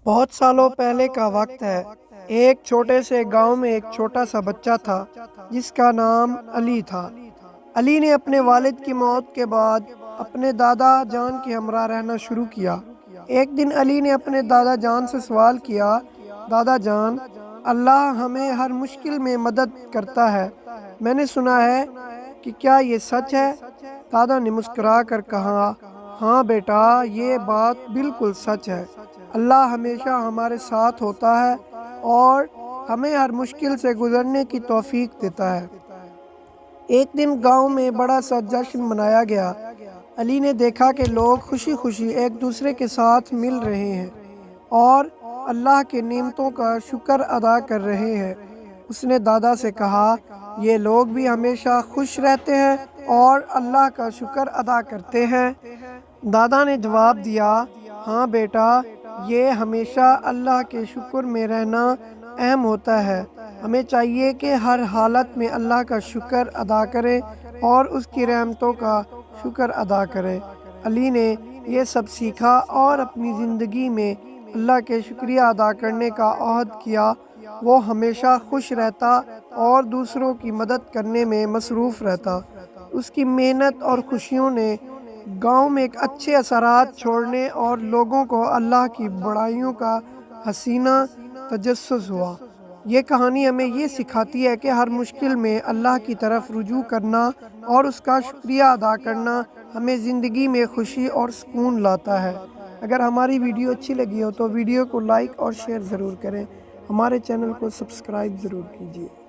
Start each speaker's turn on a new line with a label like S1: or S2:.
S1: بہت سالوں پہلے کا وقت ہے۔ ایک چھوٹے سے گاؤں میں ایک چھوٹا سا بچہ تھا جس کا نام علی تھا۔ علی نے اپنے والد کی موت کے بعد اپنے دادا جان کے ہمراہ رہنا شروع کیا۔ ایک دن علی نے اپنے دادا جان سے سوال کیا، دادا جان، اللہ ہمیں ہر مشکل میں مدد کرتا ہے، میں نے سنا ہے کہ کیا یہ سچ ہے؟ دادا نے مسکرا کر کہا، ہاں بیٹا، یہ بات بالکل سچ ہے۔ اللہ ہمیشہ ہمارے ساتھ ہوتا ہے اور ہمیں ہر مشکل سے گزرنے کی توفیق دیتا ہے۔ ایک دن گاؤں میں بڑا سا جشن منایا گیا۔ علی نے دیکھا کہ لوگ خوشی خوشی ایک دوسرے کے ساتھ مل رہے ہیں اور اللہ کے نعمتوں کا شکر ادا کر رہے ہیں۔ اس نے دادا سے کہا، یہ لوگ بھی ہمیشہ خوش رہتے ہیں اور اللہ کا شکر ادا کرتے ہیں؟ دادا نے جواب دیا، ہاں بیٹا، یہ ہمیشہ اللہ کے شکر میں رہنا اہم ہوتا ہے۔ ہمیں چاہیے کہ ہر حالت میں اللہ کا شکر ادا کریں اور اس کی رحمتوں کا شکر ادا کریں۔ علی نے یہ سب سیکھا اور اپنی زندگی میں اللہ کے شکریہ ادا کرنے کا عہد کیا۔ وہ ہمیشہ خوش رہتا اور دوسروں کی مدد کرنے میں مصروف رہتا۔ اس کی محنت اور خوشیوں نے گاؤں میں ایک اچھے اثرات چھوڑنے اور لوگوں کو اللہ کی بڑائیوں کا حسینہ تجسس ہوا۔ یہ کہانی ہمیں یہ سکھاتی ہے کہ ہر مشکل میں اللہ کی طرف رجوع کرنا اور اس کا شکریہ ادا کرنا ہمیں زندگی میں خوشی اور سکون لاتا ہے۔ اگر ہماری ویڈیو اچھی لگی ہو تو ویڈیو کو لائک اور شیئر ضرور کریں۔ ہمارے چینل کو سبسکرائب ضرور کیجیے۔